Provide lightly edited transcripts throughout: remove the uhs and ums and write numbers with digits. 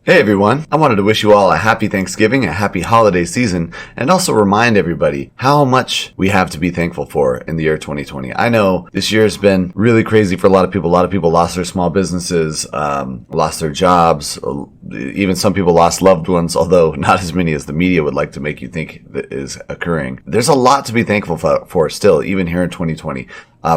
Hey everyone, I wanted to wish you all a happy Thanksgiving, a happy holiday season, and also remind everybody how much we have to be thankful for in the year 2020. I know this year has been really crazy for a lot of people. A lot of people lost their small businesses, lost their jobs, even some people lost loved ones, although not as many as the media would like to make you think that is occurring. There's a lot to be thankful for still, even here in 2020.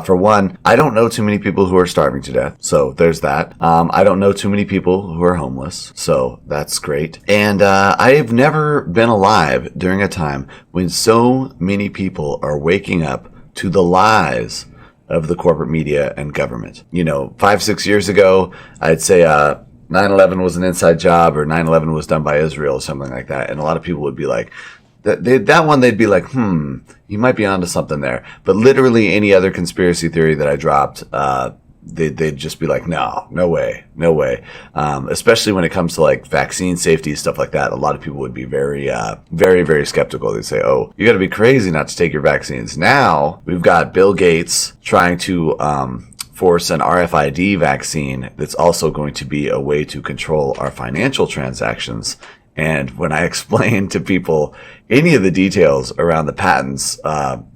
For one, I don't know too many people who are starving to death, so there's that. I don't know too many people who are homeless, so that's great. And I have never been alive during a time when so many people are waking up to the lies of the corporate media and government. 5-6 years ago, I'd say 9/11 was an inside job, or 9/11 was done by Israel, or something like that, and a lot of people would be like, that one, they'd be like, you might be onto something there. But literally any other conspiracy theory that I dropped, they'd just be like, no way. Especially when it comes to like vaccine safety, stuff like that. A lot of people would be very, very skeptical. They'd say, oh, you got to be crazy not to take your vaccines. Now we've got Bill Gates trying to force an RFID vaccine that's also going to be a way to control our financial transactions. And when I explain to people any of the details around the patents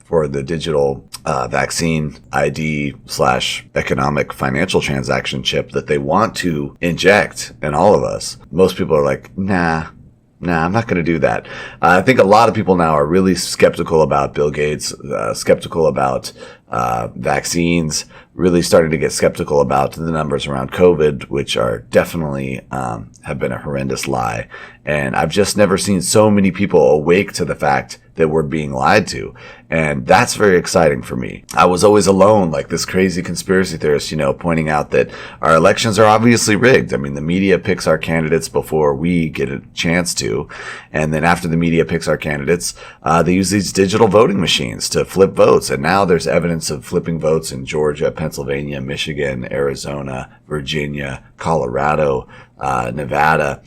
for the digital vaccine ID / economic financial transaction chip that they want to inject in all of us, most people are like, nah, I'm not going to do that. I think a lot of people now are really skeptical about Bill Gates, skeptical about vaccines, really starting to get skeptical about the numbers around COVID, which are definitely have been a horrendous lie. And I've just never seen so many people awake to the fact that we're being lied to. And that's very exciting for me. I was always alone, like this crazy conspiracy theorist, pointing out that our elections are obviously rigged. I mean, the media picks our candidates before we get a chance to. And then after the media picks our candidates, they use these digital voting machines to flip votes. And now there's evidence of flipping votes in Georgia, Pennsylvania, Michigan, Arizona, Virginia, Colorado, Nevada.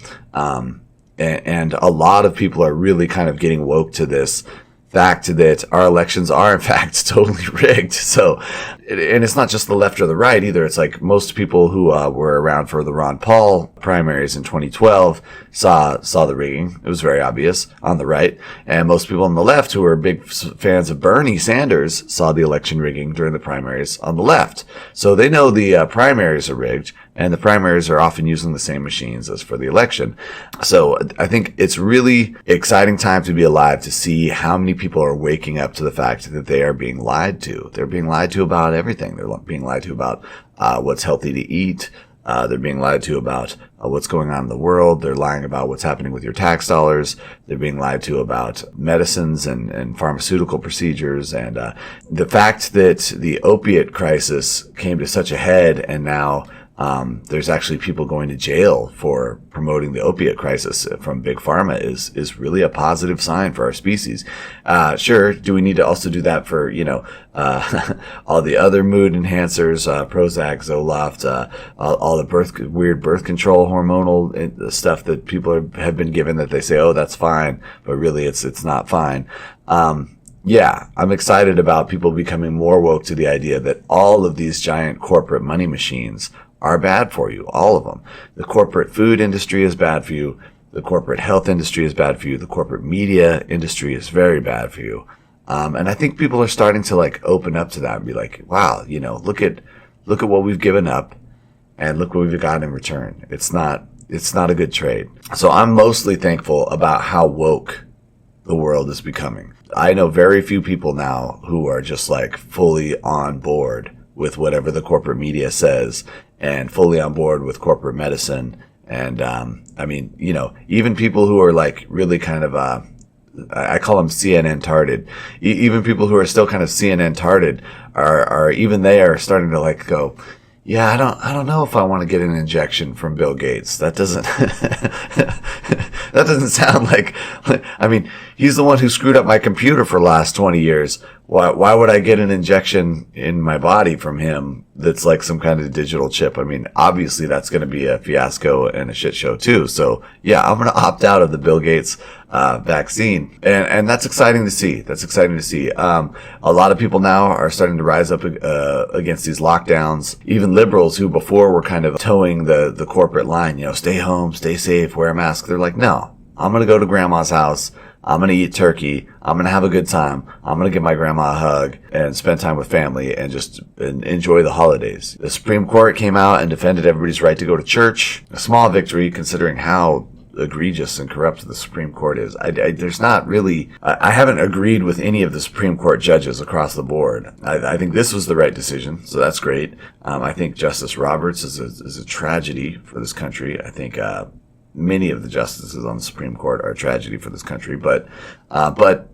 And a lot of people are really kind of getting woke to this fact that our elections are in fact totally rigged. So, and it's not just the left or the right either. It's like most people who were around for the Ron Paul primaries in 2012 saw the rigging. It was very obvious on the right. And most people on the left who were big fans of Bernie Sanders saw the election rigging during the primaries on the left. So they know the primaries are rigged, and the primaries are often using the same machines as for the election. So I think it's really exciting time to be alive to see how many people are waking up to the fact that they are being lied to. They're being lied to about everything. They're being lied to about what's healthy to eat. They're being lied to about what's going on in the world. They're lying about what's happening with your tax dollars. They're being lied to about medicines and pharmaceutical procedures. And the fact that the opiate crisis came to such a head, and now there's actually people going to jail for promoting the opiate crisis from Big Pharma is really a positive sign for our species. Sure, do we need to also do that for, all the other mood enhancers, Prozac, Zoloft, all the weird birth control hormonal stuff that people have been given that they say, oh, that's fine, but really it's not fine. Yeah, I'm excited about people becoming more woke to the idea that all of these giant corporate money machines are bad for you, all of them. The corporate food industry is bad for you. The corporate health industry is bad for you. The corporate media industry is very bad for you. And I think people are starting to like open up to that and be like, wow, look at what we've given up and look what we've got in return. It's not a good trade. So I'm mostly thankful about how woke the world is becoming. I know very few people now who are just like fully on board with whatever the corporate media says and fully on board with corporate medicine. And, even people who are like really kind of, I call them CNN tarded. Even people who are still kind of CNN tarded are even they are starting to like go, yeah, I don't know if I want to get an injection from Bill Gates. That doesn't, that doesn't sound like, he's the one who screwed up my computer for the last 20 years. why would I get an injection in my body from him that's like some kind of digital chip? I mean, obviously that's going to be a fiasco and a shit show too. So yeah, I'm going to opt out of the Bill Gates vaccine. And that's exciting to see. That's exciting to see. A lot of people now are starting to rise up against these lockdowns. Even liberals who before were kind of towing the corporate line, stay home, stay safe, wear a mask. They're like, no, I'm going to go to grandma's house. I'm going to eat turkey. I'm going to have a good time. I'm going to give my grandma a hug and spend time with family and just enjoy the holidays. The Supreme Court came out and defended everybody's right to go to church. A small victory considering how egregious and corrupt the Supreme Court is. There's not really, I haven't agreed with any of the Supreme Court judges across the board. I think this was the right decision, so that's great. I think Justice Roberts is a tragedy for this country. I think, many of the justices on the Supreme Court are a tragedy for this country, but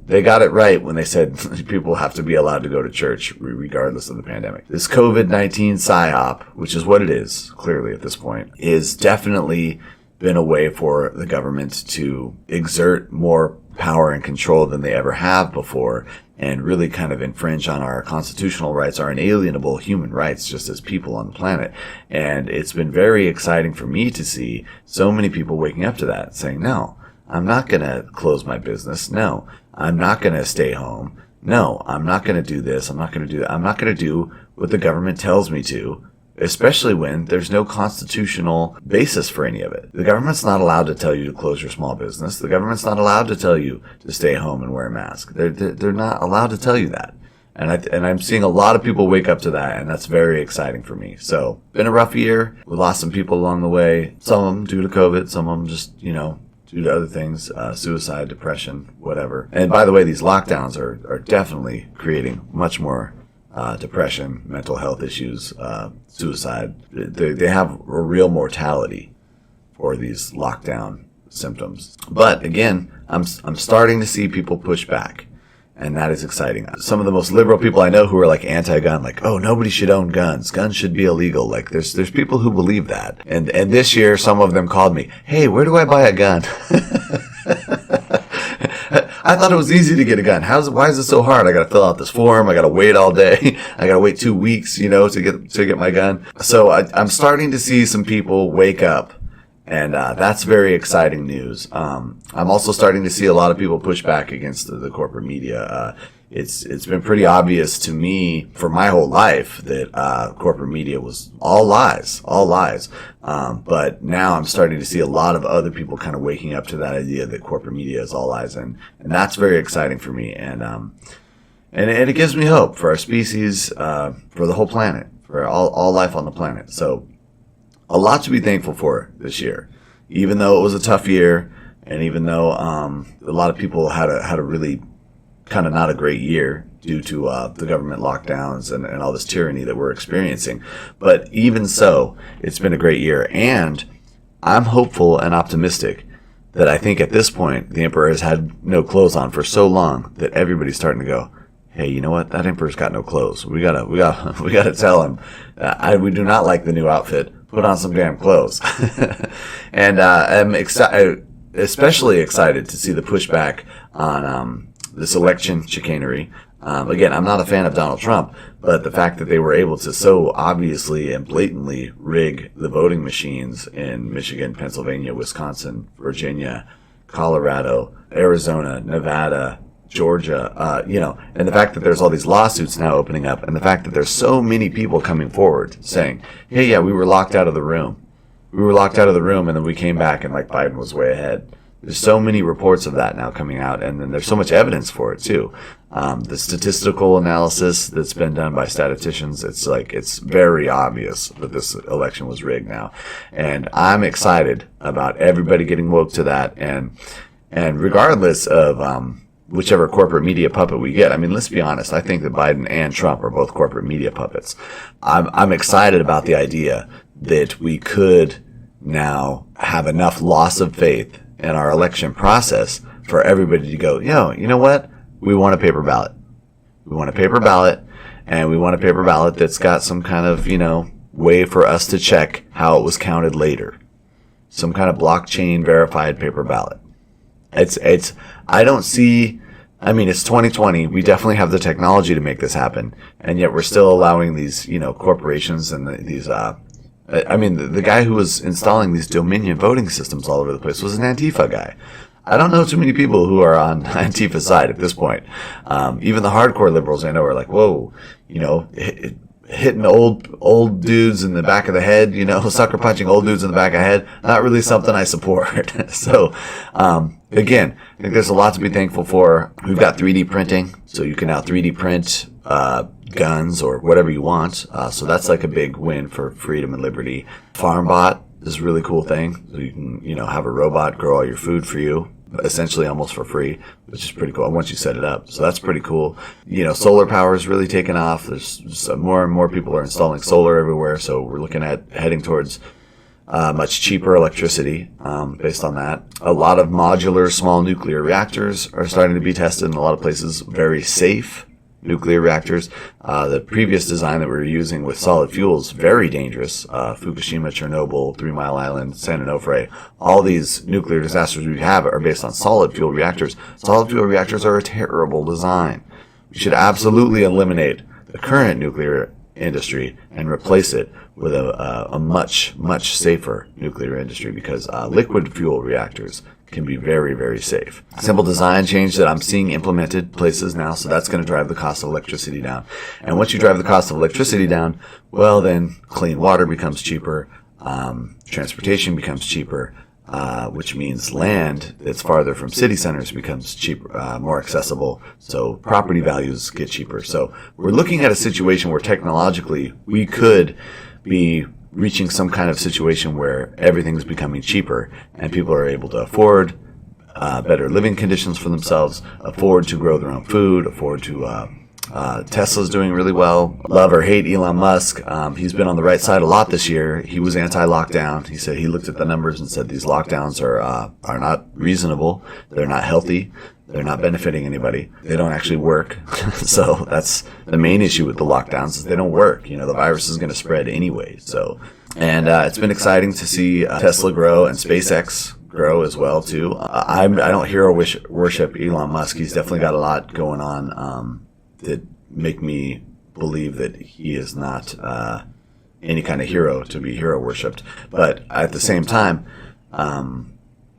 they got it right when they said people have to be allowed to go to church regardless of the pandemic. This COVID-19 psyop, which is what it is, clearly at this point, is definitely been a way for the government to exert more power and control than they ever have before, and really kind of infringe on our constitutional rights, our inalienable human rights just as people on the planet. And it's been very exciting for me to see so many people waking up to that, saying, no, I'm not going to close my business. No, I'm not going to stay home. No, I'm not going to do this. I'm not going to do that. I'm not going to do what the government tells me to, especially when there's no constitutional basis for any of it. The government's not allowed to tell you to close your small business. The government's not allowed to tell you to stay home and wear a mask. They're not allowed to tell you that. And I'm seeing a lot of people wake up to that, and that's very exciting for me. So, been a rough year. We lost some people along the way. Some of them due to COVID, some of them just, due to other things, suicide, depression, whatever. And by the way, these lockdowns are definitely creating much more depression, mental health issues, suicide. They have a real mortality for these lockdown symptoms. But again, I'm starting to see people push back, and that is exciting. Some of the most liberal people I know who are like anti-gun, like, oh, nobody should own guns. Guns should be illegal. Like there's people who believe that. And this year, some of them called me, hey, where do I buy a gun? I thought it was easy to get a gun. Why is it so hard? I got to fill out this form. I got to wait all day. I got to wait 2 weeks, to get my gun. So I'm starting to see some people wake up, and that's very exciting news. I'm also starting to see a lot of people push back against the corporate media. It's been pretty obvious to me for my whole life that corporate media was all lies. But now I'm starting to see a lot of other people kind of waking up to that idea that corporate media is all lies, and that's very exciting for me. And it gives me hope for our species, for the whole planet, for all life on the planet. So a lot to be thankful for this year, even though it was a tough year, and even though a lot of people had a really kind of not a great year due to the government lockdowns and all this tyranny that we're experiencing. But even so, it's been a great year. And I'm hopeful and optimistic that I think at this point, the emperor has had no clothes on for so long that everybody's starting to go, hey, you know what? That emperor's got no clothes. We gotta tell him, we do not like the new outfit. Put on some damn clothes. And I'm especially excited to see the pushback on this election chicanery. Again, I'm not a fan of Donald Trump, but the fact that they were able to so obviously and blatantly rig the voting machines in Michigan, Pennsylvania, Wisconsin, Virginia, Colorado, Arizona, Nevada, Georgia, and the fact that there's all these lawsuits now opening up, and the fact that there's so many people coming forward saying, hey, yeah, we were locked out of the room. And then we came back and like Biden was way ahead. There's so many reports of that now coming out, and then there's so much evidence for it too. The statistical analysis that's been done by statisticians, it's very obvious that this election was rigged now. And I'm excited about everybody getting woke to that, and regardless of whichever corporate media puppet we get. I mean, let's be honest. I think that Biden and Trump are both corporate media puppets. I'm excited about the idea that we could now have enough loss of faith in our election process for everybody to go, you know what? We want a paper ballot. We want a paper ballot, and we want a paper ballot that's got some kind of, way for us to check how it was counted later. Some kind of blockchain verified paper ballot. I don't see I mean, it's 2020. We definitely have the technology to make this happen, and yet we're still allowing these, corporations and these. I mean, the guy who was installing these Dominion voting systems all over the place was an Antifa guy. I don't know too many people who are on Antifa's side at this point. Even the hardcore liberals I know are like, whoa, hitting old dudes in the back of the head, sucker punching old dudes in the back of the head. Not really something I support. So, again, I think there's a lot to be thankful for. We've got 3D printing, so you can now 3D print guns or whatever you want. So that's like a big win for freedom and liberty. FarmBot is a really cool thing. So you can, have a robot grow all your food for you, essentially almost for free, which is pretty cool once you set it up. So that's pretty cool. Solar power is really taken off. There's more and more people are installing solar everywhere. So we're looking at heading towards much cheaper electricity based on that. A lot of modular small nuclear reactors are starting to be tested in a lot of places. Very safe nuclear reactors. The previous design that we were using with solid fuels, very dangerous. Fukushima, Chernobyl, 3 Mile Island, San Onofre, all these nuclear disasters we have are based on solid fuel reactors. Solid fuel reactors are a terrible design. We should absolutely eliminate the current nuclear industry and replace it with a much, much safer nuclear industry, because liquid fuel reactors can be very, very safe. Simple design change that I'm seeing implemented places now, so that's going to drive the cost of electricity down. And once you drive the cost of electricity down, well, then clean water becomes cheaper, transportation becomes cheaper, which means land that's farther from city centers becomes cheaper, more accessible, so property values get cheaper. So we're looking at a situation where technologically we could be reaching some kind of situation where everything's becoming cheaper and people are able to afford better living conditions for themselves, afford to grow their own food, afford to Tesla's doing really well. Love or hate Elon Musk, he's been on the right side a lot this year. He was anti-lockdown. He said he looked at the numbers and said these lockdowns are not reasonable. They're not healthy. They're not benefiting anybody. They don't actually work. So that's the main issue with the lockdowns, is they don't work. The virus is going to spread anyway. So, and it's been exciting to see Tesla grow and SpaceX grow as well too. I don't hero worship Elon Musk. He's definitely got a lot going on that make me believe that he is not any kind of hero to be hero worshipped. But at the same time,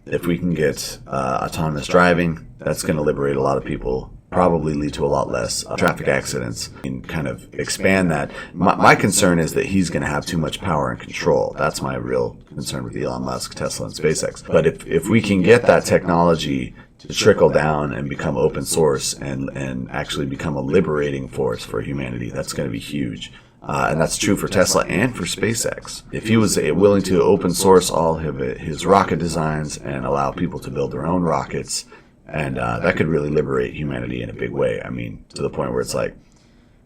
if we can get autonomous driving, that's going to liberate a lot of people, probably lead to a lot less traffic accidents, and kind of expand that. My concern is that he's going to have too much power and control. That's my real concern with Elon Musk, Tesla, and SpaceX. But if we can get that technology to trickle down and become open source and actually become a liberating force for humanity, that's going to be huge. And that's true for Tesla and for SpaceX. If he was willing to open source all of his rocket designs and allow people to build their own rockets, and that could really liberate humanity in a big way. I mean, to the point where it's like,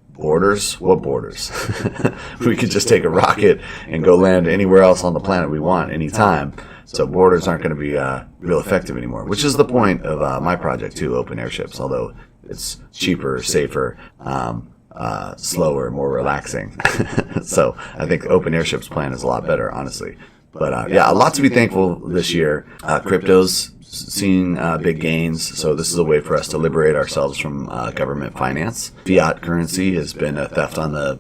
borders? What borders? We could just take a rocket and go land anywhere else on the planet we want anytime. So borders aren't going to be real effective anymore, which is the point of my project too, open airships, although it's cheaper, safer, slower, more relaxing. So I think open airships plan is a lot better, honestly. But yeah, a lot to be thankful this year. Crypto's seeing big gains, so this is a way for us to liberate ourselves from government finance. Fiat currency has been a theft on the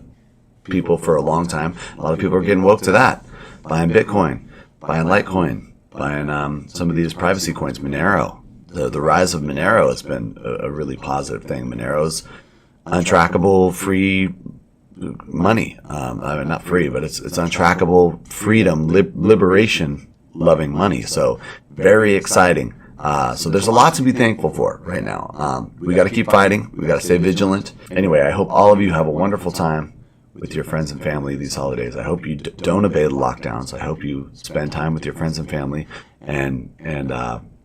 people for a long time. A lot of people are getting woke to that, buying Bitcoin, buying Litecoin, buying some of these privacy coins. Monero, the rise of Monero has been a really positive thing. Monero's untrackable, free money. I mean, not free, but it's untrackable, freedom, liberation loving money. So very exciting. So there's a lot to be thankful for right now. We got to keep fighting. We got to stay vigilant. Anyway, I hope all of you have a wonderful time with your friends and family these holidays. I hope you don't obey the lockdowns. I hope you spend time with your friends and family and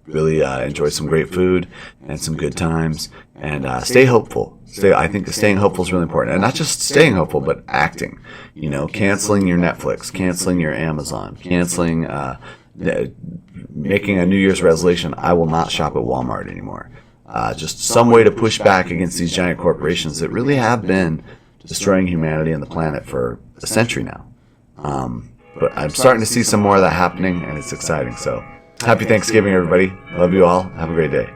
really enjoy some great food and some good times, and stay hopeful. I think staying hopeful is really important, and not just staying hopeful, but acting. Canceling your Netflix, canceling your Amazon, canceling, making a New Year's resolution. I will not shop at Walmart anymore. Just some way to push back against these giant corporations that really have been destroying humanity and the planet for a century now. But I'm starting to see some more of that happening, and it's exciting. So happy Thanksgiving, everybody. Love you all. Have a great day.